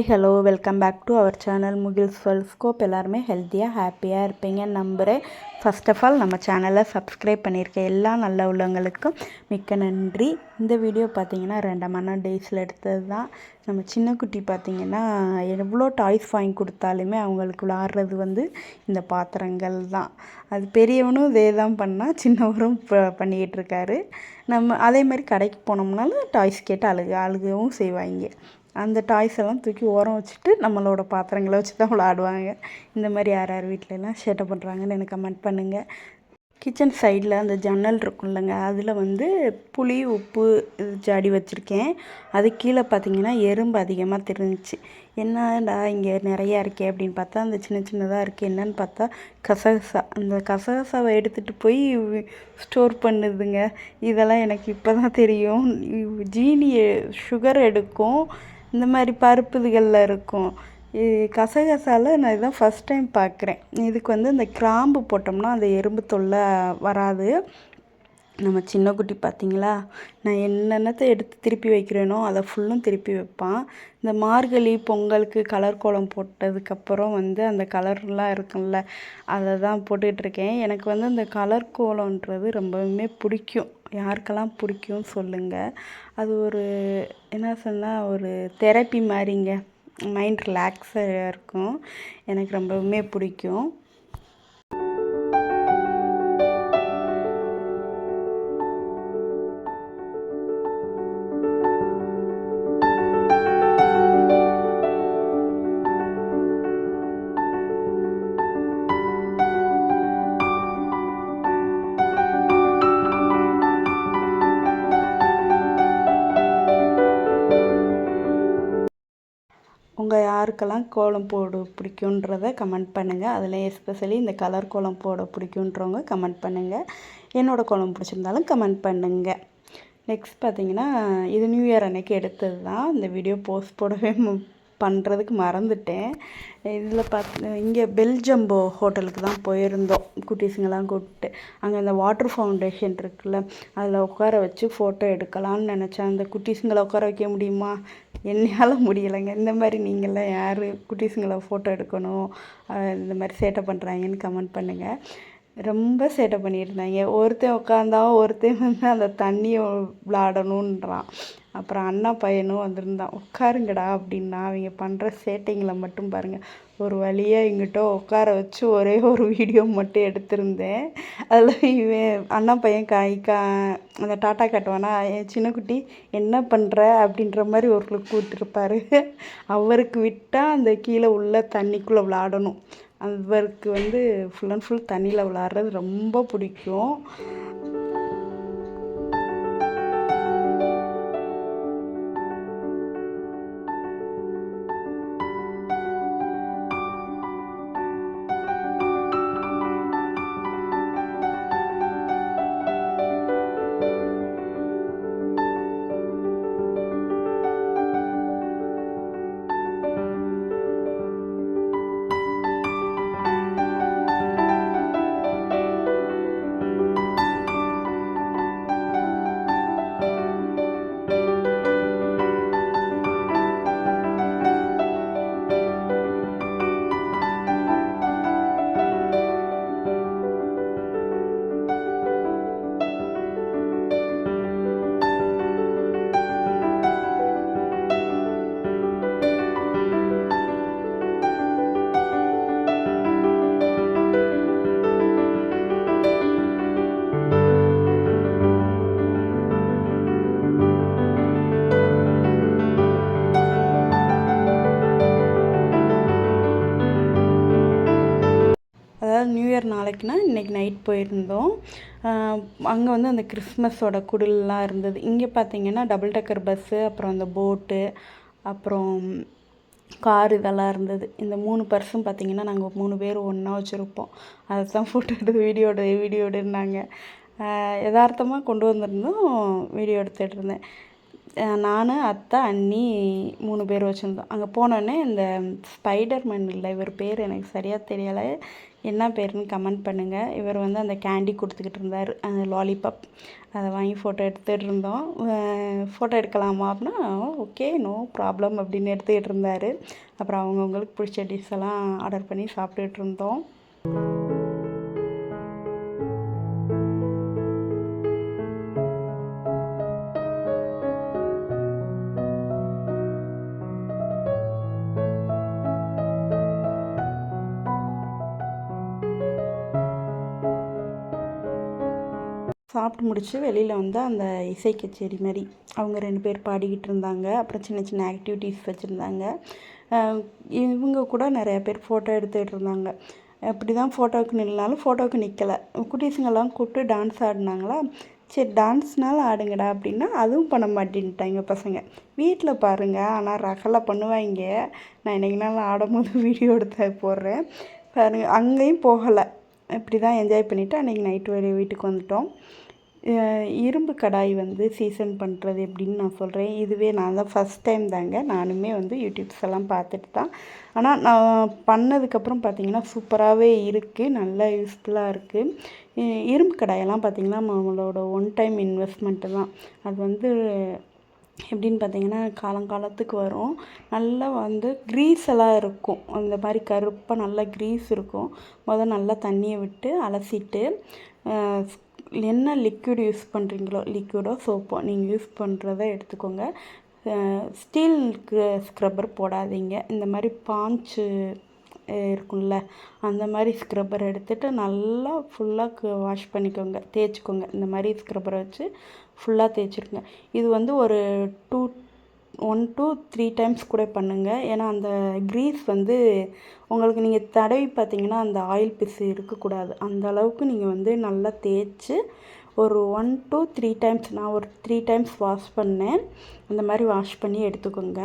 Hello welcome back to our channel Mugil's world scope. எல்லாருமே ஹெல்த்தியாக ஹாப்பியாக இருப்பீங்கன்னு நம்புகிறேன். ஃபர்ஸ்ட் ஆஃப் ஆல் நம்ம சேனலை சப்ஸ்கிரைப் பண்ணியிருக்க எல்லா நல்ல உள்ளவங்களுக்கும் மிக்க நன்றி. இந்த வீடியோ பார்த்திங்கன்னா 2 டேஸில் எடுத்தது தான். நம்ம சின்ன குட்டி பார்த்திங்கன்னா எவ்வளோ டாய்ஸ் வாங்கி கொடுத்தாலுமே அவங்களுக்கு விளாட்றது இந்த பாத்திரங்கள் தான். அது பெரியவனும் இதே தான் பண்ணால் சின்னவரும் பண்ணிக்கிட்டு இருக்காரு. நம்ம அதே மாதிரி கடைக்கு போனோம்னாலும் டாய்ஸ் கேட்டு அழுகவும் செய்வாங்க. அந்த டாய்ஸ் எல்லாம் தூக்கி ஓரம் வச்சுட்டு நம்மளோட பாத்திரங்களை வச்சு தான் விளாடுவாங்க. இந்த மாதிரி யார் யார் வீட்டிலலாம் சேட்டை பண்ணுறாங்கன்னு எனக்கு கமெண்ட் பண்ணுங்கள். கிச்சன் சைடில் அந்த ஜன்னல் இருக்கும் இல்லைங்க, அதில் புளி உப்பு ஜாடி வச்சுருக்கேன். அது கீழே பார்த்திங்கன்னா எறும்பு அதிகமாக தெரிஞ்சிச்சு. என்னடா இங்கே நிறையா இருக்கே அப்படின்னு பார்த்தா அந்த சின்ன சின்னதாக இருக்குது. என்னன்னு பார்த்தா கசகசா. அந்த கசகசாவை எடுத்துகிட்டு போய் ஸ்டோர் பண்ணுதுங்க. இதெல்லாம் எனக்கு இப்போ தான் தெரியும். ஜீனி சுகர் எடுக்கும், இந்த மாதிரி பருப்பு இதுகளில் இருக்கும். கசகசாவில் நான் இதான் ஃபஸ்ட் டைம் பார்க்குறேன். இதுக்கு இந்த கிராம்பு போட்டோம்னா அந்த எறும்பு தொல்லை வராது. நம்ம சின்ன குட்டி பார்த்திங்களா, நான் என்னென்னத்தை எடுத்து திருப்பி வைக்கிறேனோ அதை ஃபுல்லும் திருப்பி வைப்பான். இந்த மார்கழி பொங்கலுக்கு கலர் கோலம் போட்டதுக்கப்புறம் அந்த கலர்லாம் இருக்கும்ல, அதை தான் போட்டுட்ருக்கேன். எனக்கு அந்த கலர் கோலம்ன்றது ரொம்பவுமே பிடிக்கும். யாருக்கெல்லாம் பிடிக்கும்னு சொல்லுங்கள். அது ஒரு என்ன சொன்னால் ஒரு தெரப்பி மாதிரிங்க. மைண்ட் ரிலாக்ஸாக இருக்கும். எனக்கு ரொம்பவுமே பிடிக்கும். உங்கள் யாருக்கெல்லாம் கோலம் போட பிடிக்குன்றத கமெண்ட் பண்ணுங்கள். அதில் எஸ்பெஷலி இந்த கலர் கோலம் போட பிடிக்குன்றவங்க கமெண்ட் பண்ணுங்கள். என்னோடய கோலம் பிடிச்சிருந்தாலும் கமெண்ட் பண்ணுங்கள். நெக்ஸ்ட் பார்த்திங்கன்னா இது நியூ இயர் அன்னைக்கு எடுத்தது தான். இந்த வீடியோ போஸ்ட் போடவே பண்ணுறதுக்கு மறந்துட்டேன். இதில் இங்கே பெல்ஜம்போ ஹோட்டலுக்கு தான் போயிருந்தோம் குட்டீஸுங்கெல்லாம் கூப்பிட்டு. அங்கே இந்த வாட்டர் ஃபவுண்டேஷன் இருக்குல்ல, அதில் உட்கார வச்சு ஃபோட்டோ எடுக்கலான்னு நினச்சேன். அந்த குட்டீஸுங்களை உட்கார வைக்க முடியுமா? என்னால் முடியலைங்க. இந்த மாதிரி நீங்கள்லாம் யார் குட்டீஸுங்களை ஃபோட்டோ எடுக்கணும் இந்த மாதிரி சேட்டை பண்ணுறாங்கன்னு கமெண்ட் பண்ணுங்கள். ரொம்ப சேட்டை பண்ணியிருந்தாங்க. ஒருத்தன் உட்காந்தா ஒருத்தன் அந்த தண்ணியை விளாடணுன்றான். அப்புறம் அண்ணா பையனும் வந்திருந்தான். உட்காருங்கடா அப்படின்னா. அவங்க பண்ணுற சேட்டைங்களை மட்டும் பாருங்கள். ஒரு வழியாக இங்கிட்ட உட்கார வச்சு ஒரே ஒரு வீடியோ மட்டும் எடுத்திருந்தேன். அதில் இவன் அண்ணா பையன் அந்த டாட்டா காட்டுவானா, என் சின்ன குட்டி என்ன பண்ணுற அப்படின்ற மாதிரி ஒரு லுக் விட்டுருப்பார். அவருக்கு விட்டால் அந்த கீழே உள்ள தண்ணிக்குள்ளே விளாடணும். அவருக்கு ஃபுல் அண்ட் ஃபுல் தண்ணியில் விளாட்றது ரொம்ப பிடிக்கும். நியூ இயர் நாளைக்குன்னா இன்றைக்கி நைட் போயிருந்தோம். அங்கே அந்த கிறிஸ்மஸோட குடில்லாம் இருந்தது. இங்கே பார்த்திங்கன்னா டபுள் டக்கர் பஸ்ஸு, அப்புறம் அந்த போட்டு, அப்புறம் கார் இதெல்லாம் இருந்தது. இந்த 3 பர்ஸும் பார்த்திங்கன்னா நாங்கள் 3 பேர் ஒன்றா வச்சுருப்போம். அதை தான் ஃபோட்டோ எடுத்து வீடியோ எடுனாங்க. யதார்த்தமாக கொண்டு வந்திருந்தோம். வீடியோ எடுத்துகிட்டு இருந்தேன். நான், அத்தை, அண்ணி 3 பேர் வச்சுருந்தோம். அங்கே போனோடனே இந்த ஸ்பைடர்மேன் இல்லை, இவர் பேர் எனக்கு சரியாக தெரியலை, என்ன பேருன்னு கமெண்ட் பண்ணுங்கள். இவர் வந்து அந்த கேண்டி கொடுத்துக்கிட்டு இருந்தார், அந்த லாலிபாப். அதை வாங்கி ஃபோட்டோ எடுத்துகிட்டு இருந்தோம். ஃபோட்டோ எடுக்கலாமா அப்படின்னா ஓகே நோ ப்ராப்ளம் அப்படின்னு எடுத்துக்கிட்டு இருந்தார். அப்புறம் அவங்கவுங்களுக்கு பிடிச்ச டிஷ் எல்லாம் ஆர்டர் பண்ணி சாப்பிட்டுட்டு இருந்தோம். சாப்பிட்டு முடிச்சு வெளியில் வந்து அந்த இசை கச்சேரி மாதிரி அவங்க 2 பேர் பாடிக்கிட்டு இருந்தாங்க. அப்புறம் சின்ன சின்ன ஆக்டிவிட்டீஸ் வச்சுருந்தாங்க. இவங்க கூட நிறையா பேர் ஃபோட்டோ எடுத்துகிட்டு இருந்தாங்க. அப்படி தான் ஃபோட்டோவுக்கு நின்னாலும் ஃபோட்டோவுக்கு நிற்கலை. குட்டீஸுங்கெல்லாம் கூப்பிட்டு டான்ஸ் ஆடினாங்களா, சரி டான்ஸ்னாலும் ஆடுங்கடா அப்படின்னா அதுவும் பண்ண மாட்டேன்ட்டாங்க பசங்க. வீட்டில் பாருங்கள், ஆனால் ரகலை பண்ணுவாங்க. நான் என்றைக்குனாலும் ஆடும்போது வீடியோ எடுத்து போடுறேன் பாருங்கள். அங்கேயும் போகலை. இப்படி தான் என்ஜாய் பண்ணிவிட்டு அன்றைக்கி நைட்டு வீட்டுக்கு வந்துட்டோம். இரும்பு கடாய் வந்து சீசன் பண்ணுறது எப்படின்னு நான் சொல்கிறேன். இதுவே நான் தான் ஃபஸ்ட் டைம் தாங்க. நானுமே வந்து யூடியூப்ஸ் எல்லாம் பார்த்துட்டு தான். ஆனால் நான் பண்ணதுக்கப்புறம் பார்த்திங்கன்னா சூப்பராகவே இருக்குது, நல்லா யூஸ்ஃபுல்லாக இருக்குது. இரும்பு கடாயெல்லாம் பார்த்திங்கன்னா நம்மளோட ஒன் டைம் இன்வெஸ்ட்மெண்ட்டு தான். அது வந்து எப்படின்னு பார்த்திங்கன்னா காலங்காலத்துக்கு வரும். நல்லா வந்து க்ரீஸ் எல்லாம் இருக்கும், அந்த மாதிரி கருப்பாக நல்லா க்ரீஸ் இருக்கும். நல்லா தண்ணியை விட்டு அலசிட்டு என்ன லிக்விட் யூஸ் பண்ணுறீங்களோ, லிக்விடோ சோப்போ நீங்கள் யூஸ் பண்ணுறத எடுத்துக்கோங்க. ஸ்டீல் ஸ்க்ரப்பர் போடாதீங்க. இந்த மாதிரி பாஞ்சு இருக்கும்ல, அந்த மாதிரி ஸ்க்ரப்பர் எடுத்துகிட்டு நல்லா ஃபுல்லாக வாஷ் பண்ணிக்கோங்க, தேய்ச்சிக்கோங்க. இந்த மாதிரி ஸ்க்ரப்பரை வச்சு ஃபுல்லாக தேய்ச்சிருங்க. இது வந்து ஒரு 1 to 3 டைம்ஸ் கூட பண்ணுங்கள். ஏன்னா அந்த க்ரீஸ் வந்து உங்களுக்கு நீங்கள் தடவி பார்த்திங்கன்னா அந்த ஆயில் பிசு இருக்கக்கூடாது. அந்த அளவுக்கு நீங்கள் வந்து நல்லா தேய்ச்சி ஒரு 1 to 3 டைம்ஸ், நான் ஒரு 3 டைம்ஸ் வாஷ் பண்ணேன். அந்த மாதிரி வாஷ் பண்ணி எடுத்துக்கோங்க.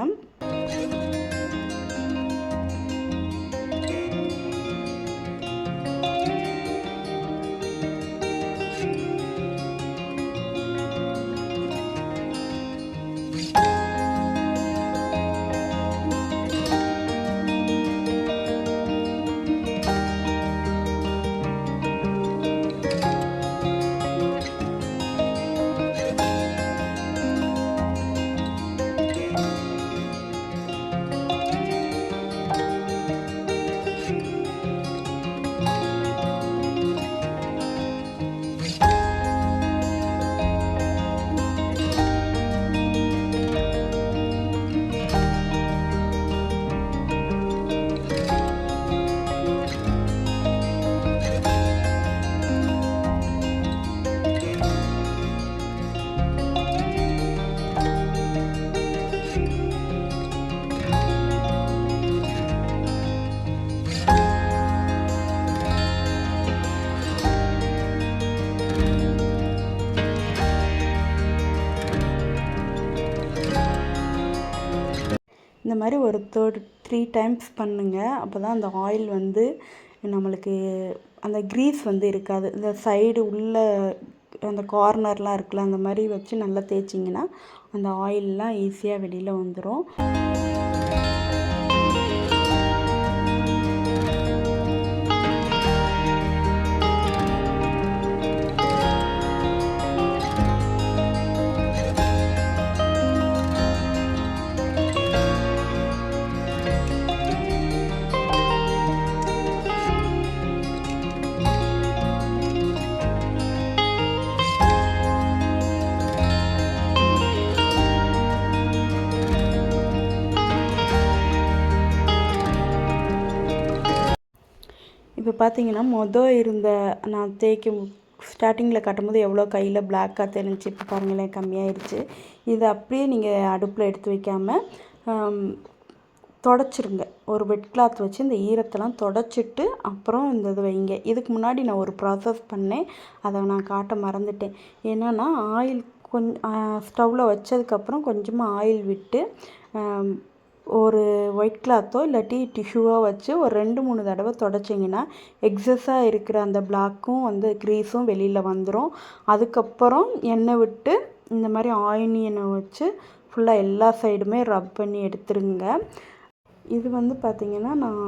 இந்த மாதிரி ஒரு 3 டைம்ஸ் பண்ணுங்கள். அப்போ தான் அந்த ஆயில் வந்து நம்மளுக்கு அந்த க்ரீஸ் வந்து இருக்காது. இந்த சைடு உள்ள அந்த கார்னர்லாம் இருக்குல்ல, அந்த மாதிரி வச்சு நல்லா தேய்ச்சிங்கன்னா அந்த ஆயிலெலாம் ஈஸியாக வெளியில் வந்துடும். இப்போ பார்த்தீங்கன்னா இருந்த நான் ஸ்டார்டிங்கில் கட்டும்போது எவ்வளோ கையில் பிளாக்காக தெரிஞ்சிச்சு. இப்போ பாருங்களேன் கம்மியாயிடுச்சு. இதை அப்படியே நீங்கள் அடுப்பில் எடுத்து வைக்காமல் தொடச்சிருங்க. ஒரு வெட் கிளாத் வச்சு இந்த ஈரத்தெல்லாம் தொடச்சிட்டு அப்புறம் இந்த இது வைங்க. இதுக்கு முன்னாடி நான் ஒரு ப்ராசஸ் பண்ணேன், அதை நான் காட்ட மறந்துட்டேன். என்னென்னா ஆயில் ஸ்டவ்வில் வச்சதுக்கப்புறம் கொஞ்சமாக ஆயில் விட்டு ஒரு ஒயிட் கிளாத்தோ இல்லாட்டி டிஷ்யூவோ வச்சு ஒரு 2-3 தடவை தொடச்சிங்கன்னா எக்ஸஸாக இருக்கிற அந்த பிளாக்கும் வந்து க்ரீஸும் வெளியில் வந்துடும். அதுக்கப்புறம் எண்ணெய் விட்டு இந்த மாதிரி ஆனியனை வச்சு ஃபுல்லாக எல்லா சைடுமே ரப் பண்ணி எடுத்துருங்க. இது வந்து பார்த்திங்கன்னா நான்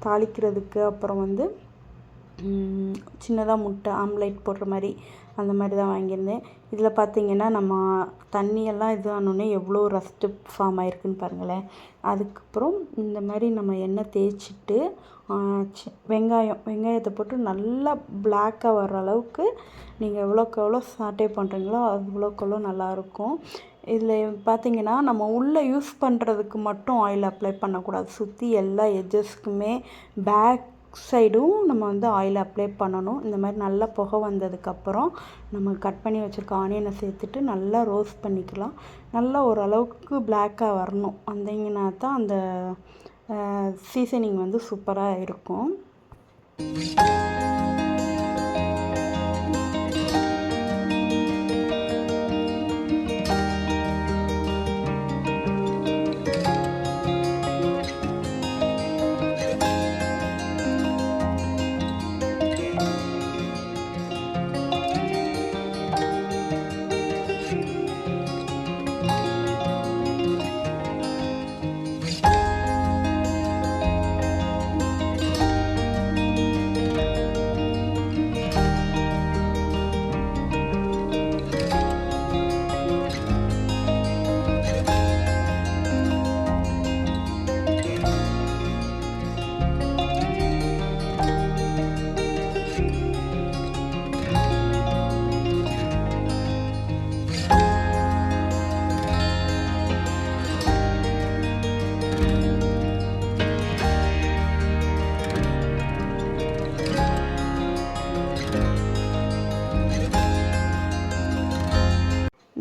தாளிக்கிறதுக்கு அப்புறம் வந்து சின்னதாக முட்டை ஆம்லேட் போடுற மாதிரி அந்த மாதிரி தான் வாங்கியிருந்தேன். இதில் பார்த்திங்கன்னா நம்ம தண்ணியெல்லாம் இது ஆனோடனே எவ்வளோ ரஸ்ட்டு ஃபார்ம் ஆகிருக்குன்னு பாருங்களேன். அதுக்கப்புறம் இந்த மாதிரி நம்ம எண்ணெய் தேய்ச்சிட்டு வெங்காயத்தை போட்டு நல்லா பிளாக்காக வர்ற அளவுக்கு நீங்கள் எவ்வளோக்கு எவ்வளோ சாட்டே பண்ணுறீங்களோ அவ்வளோக்கு எவ்வளோ நல்லாயிருக்கும். இதில் பார்த்திங்கன்னா நம்ம உள்ளே யூஸ் பண்ணுறதுக்கு மட்டும் ஆயில் அப்ளை பண்ணக்கூடாது. சுற்றி எல்லா எட்ஜஸ்க்குமே பேக் சைடும் நம்ம வந்து ஆயில் அப்ளை பண்ணணும். இந்த மாதிரி நல்லா புகை வந்ததுக்கப்புறம் நம்ம கட் பண்ணி வச்சுருக்க ஆனியனை சேர்த்துட்டு நல்லா ரோஸ்ட் பண்ணிக்கலாம். நல்லா ஓரளவுக்கு பிளாக்காக வரணும். வந்தீங்கன்னா தான் அந்த சீசனிங் வந்து சூப்பராக இருக்கும்.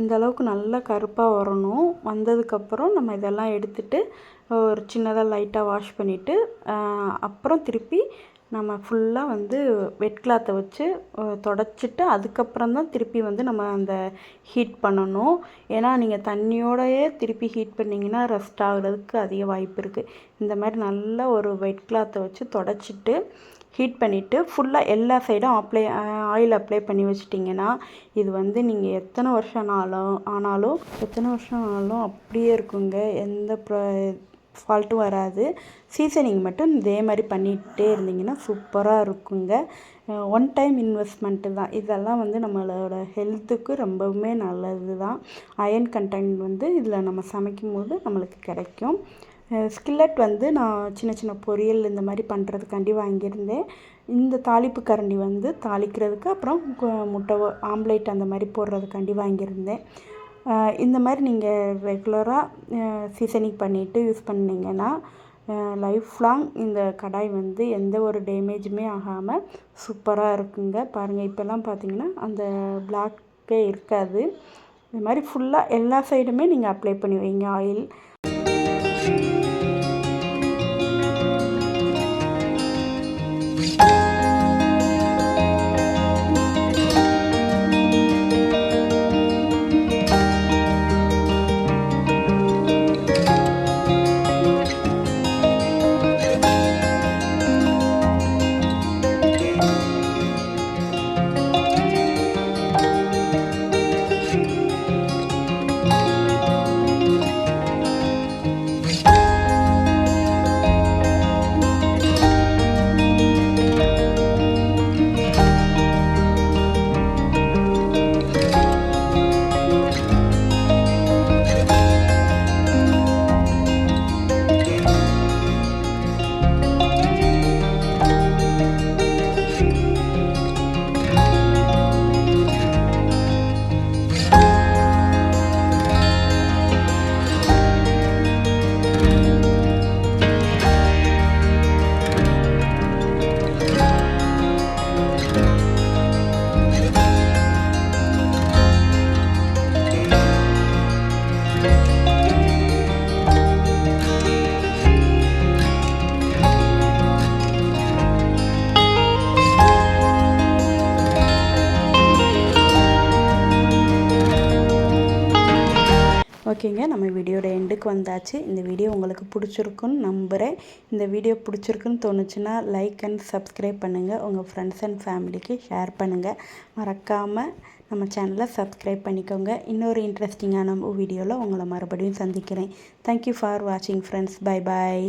இந்த அளவுக்கு நல்லா கருப்பாக வரணும். வந்ததுக்கப்புறம் நம்ம இதெல்லாம் எடுத்துகிட்டு ஒரு சின்னதாக லைட்டாக வாஷ் பண்ணிவிட்டு அப்புறம் திருப்பி நம்ம ஃபுல்லாக வந்து வெட் கிளாத்தை வச்சு தொடச்சிட்டு அதுக்கப்புறம் தான் திருப்பி வந்து நம்ம அந்த ஹீட் பண்ணணும். ஏன்னா நீங்கள் தண்ணியோடையே திருப்பி ஹீட் பண்ணிங்கன்னா ரஸ்ட் ஆகிறதுக்கு அதிக வாய்ப்பு இருக்குது. இந்த மாதிரி நல்லா ஒரு வெட் கிளாத்தை வச்சு தொடச்சிட்டு ஹீட் பண்ணிவிட்டு ஃபுல்லாக எல்லா சைடும் ஆயில் அப்ளை பண்ணி வச்சிட்டிங்கன்னா இது வந்து நீங்கள் எத்தனை வருஷம் ஆனாலும் அப்படியே இருக்குங்க. எந்த ஃபால்ட்டும் வராது. சீசனிங் மட்டும் இதே மாதிரி பண்ணிகிட்டே இருந்தீங்கன்னா சூப்பராக இருக்குங்க. ஒன் டைம் இன்வெஸ்ட்மெண்ட்டு தான். இதெல்லாம் வந்து நம்மளோட ஹெல்த்துக்கு ரொம்பவுமே நல்லது தான். அயர்ன் கண்டென்ட் வந்து இதில் நம்ம சமைக்கும் போது நம்மளுக்கு கிடைக்கும். ஸ்கில்லட் வந்து நான் சின்ன சின்ன பொரியல் இந்த மாதிரி பண்ணுறதுக்காண்டி வாங்கியிருந்தேன். இந்த தாளிப்பு கரண்டி வந்து தாளிக்கிறதுக்கு அப்புறம் முட்டை ஆம்லேட் அந்த மாதிரி போடுறதுக்காண்டி வாங்கியிருந்தேன். இந்த மாதிரி நீங்கள் ரெகுலராக சீசனிங் பண்ணிவிட்டு யூஸ் பண்ணிங்கன்னா லைஃப் லாங் இந்த கடாய் வந்து எந்த ஒரு டேமேஜுமே ஆகாமல் சூப்பராக இருக்குங்க. பாருங்கள், இப்போல்லாம் பார்த்தீங்கன்னா அந்த பிளாக்கே இருக்காது. இந்த மாதிரி ஃபுல்லாக எல்லா சைடுமே நீங்கள் அப்ளை பண்ணி வைங்க ஆயில். ஓகேங்க, நம்ம வீடியோட எண்டுக்கு வந்தாச்சு. இந்த வீடியோ உங்களுக்கு பிடிச்சிருக்குன்னு நம்புகிறேன். இந்த வீடியோ பிடிச்சிருக்குன்னு தோணுச்சுன்னா லைக் அண்ட் சப்ஸ்கிரைப் பண்ணுங்கள். உங்கள் ஃப்ரெண்ட்ஸ் அண்ட் ஃபேமிலிக்கு ஷேர் பண்ணுங்கள். மறக்காமல் நம்ம சேனலை சப்ஸ்கிரைப் பண்ணிக்கோங்க. இன்னொரு இன்ட்ரெஸ்டிங்கான வீடியோவில் உங்களை மறுபடியும் சந்திக்கிறேன். தேங்க்யூ ஃபார் வாட்சிங் ஃப்ரெண்ட்ஸ். Bye bye.